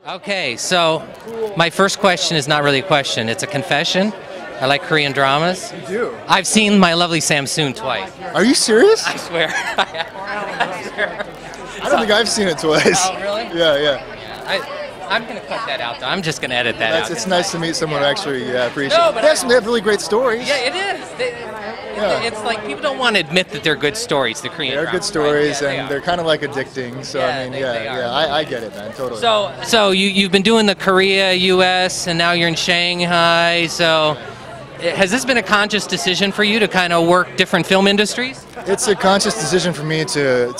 Okay, so my first question is not really a question, it's a confession. I like Korean dramas. You do? I've seen My Lovely Samsoon twice. Are you serious? I swear. I swear. I don't think I've seen it twice. Oh, really? Yeah. Yeah, I'm going to cut that out, though. I'm just going to edit that out. It's nice to meet someone who actually appreciates No, it. but They have really great stories. Yeah, it is. It's like people don't want to admit that they're good stories, the Korean They're dramas, good stories, right? Yeah, and they're kind of like addicting. So Yeah, I mean, they are. I get it, man, totally. So you've been doing the Korea, U.S., and now you're in Shanghai. So has this been a conscious decision for you to kind of work different film industries? It's a conscious decision for me to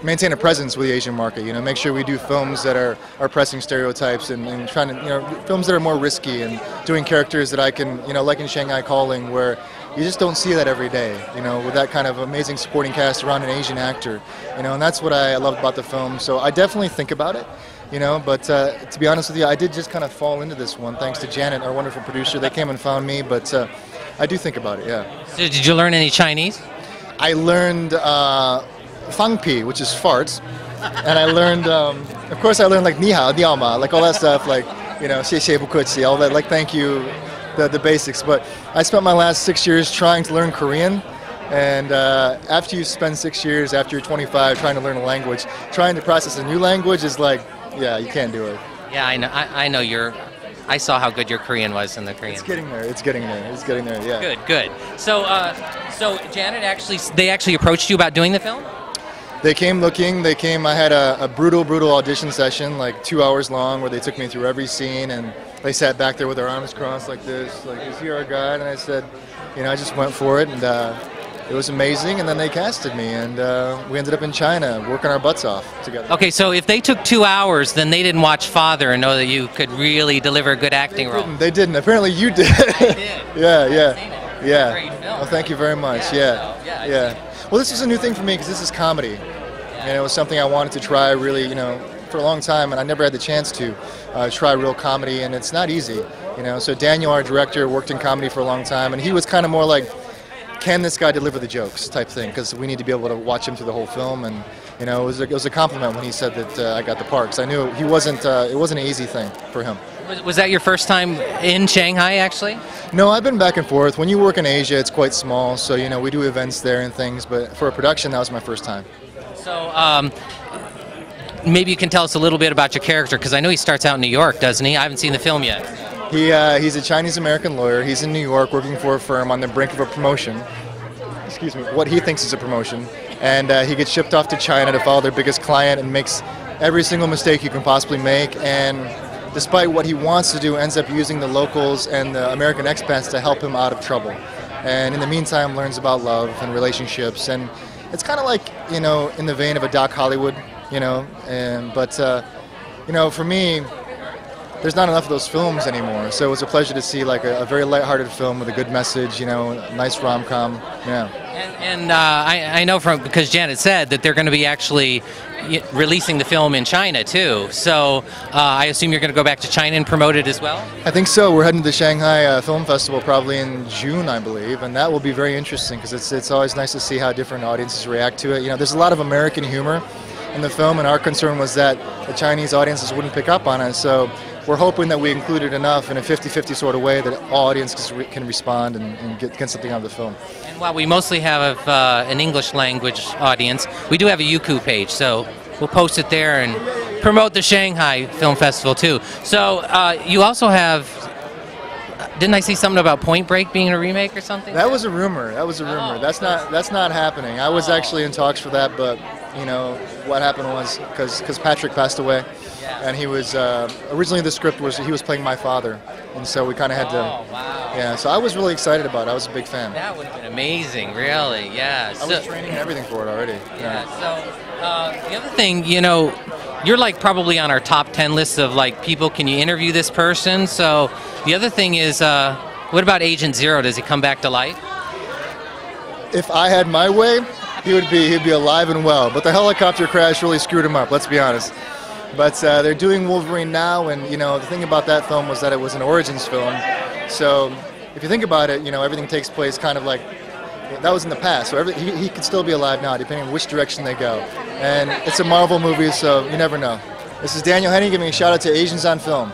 maintain a presence with the Asian market. You know, make sure we do films that are pressing stereotypes and trying to, films that are more risky and doing characters that I can, like in Shanghai Calling, where you just don't see that every day, with that kind of amazing supporting cast around an Asian actor, and that's what I love about the film. So I definitely think about it, but to be honest with you, I did just kind of fall into this one thanks to Janet, our wonderful producer. They came and found me, but I do think about it, yeah. So did you learn any Chinese? I learned Fangpi, which is farts, and I learned, of course I learned like ni hao, ni hao ma, like all that stuff, like, xie xie bu kuchi, all that, like thank you, the basics. But I spent my last 6 years trying to learn Korean, and after you spend 6 years, after you're 25, trying to learn a language, trying to process a new language is like, yeah, you can't do it. Yeah, I know I saw how good your Korean was in the Korean. It's getting there, yeah. Good. So Janet they actually approached you about doing the film? They came looking, I had a brutal audition session, like 2 hours long, where they took me through every scene, and they sat back there with their arms crossed like this, like, is he our guy? And I said, I just went for it, and it was amazing, and then they casted me, and we ended up in China, working our butts off together. Okay, so if they took 2 hours, then they didn't watch Father and know that you could really deliver a good acting role. They didn't. Apparently you did. I did. Yeah. Great film. Well, thank you very much. Yeah. Well, this is a new thing for me because this is comedy. And it was something I wanted to try really, for a long time, and I never had the chance to try real comedy, and it's not easy, So Daniel, our director, worked in comedy for a long time, and he was kind of more like, can this guy deliver the jokes type thing, because we need to be able to watch him through the whole film, and it was a compliment when he said that I got the part, because I knew it wasn't an easy thing for him. Was that your first time in Shanghai, actually? No, I've been back and forth. When you work in Asia, it's quite small, so we do events there and things, but for a production, that was my first time. So maybe you can tell us a little bit about your character, because I know he starts out in New York, doesn't he? I haven't seen the film yet. He's a Chinese-American lawyer. He's in New York working for a firm on the brink of a promotion. Excuse me, what he thinks is a promotion. And he gets shipped off to China to follow their biggest client and makes every single mistake you can possibly make. And despite what he wants to do, ends up using the locals and the American expats to help him out of trouble. And in the meantime, learns about love and relationships. And it's kind of like, in the vein of a Doc Hollywood, but for me, there's not enough of those films anymore. So it was a pleasure to see like a very lighthearted film with a good message, nice rom-com, yeah. And I know because Janet said that they're going to be actually releasing the film in China too. So I assume you're going to go back to China and promote it as well? I think so. We're heading to the Shanghai Film Festival probably in June, I believe, and that will be very interesting because it's always nice to see how different audiences react to it. There's a lot of American humor in the film, and our concern was that the Chinese audiences wouldn't pick up on it. So we're hoping that we included enough in a 50-50 sort of way that all audiences can respond and get something out of the film. And while we mostly have an English language audience, we do have a Youku page, so we'll post it there and promote the Shanghai Film Festival too. So you also have, didn't I see something about Point Break being a remake or something? That was a rumor. Oh, that's not happening. I was actually in talks for that, but what happened was because Patrick passed away. Yeah. And he was originally the script was he was playing my father, and so we kind of had to. Oh, wow. Yeah, so I was really excited about it. I was a big fan. That would have been amazing, really. Yeah. I was training and everything for it already. Yeah. So the other thing, you're like probably on our top 10 list of like people. Can you interview this person? So the other thing is, what about Agent Zero? Does he come back to life? If I had my way, he'd be alive and well. But the helicopter crash really screwed him up. Let's be honest. But they're doing Wolverine now, and the thing about that film was that it was an origins film. So if you think about it, everything takes place kind of like that was in the past. So he could still be alive now, depending on which direction they go. And it's a Marvel movie, so you never know. This is Daniel Henney giving a shout out to Asians on Film.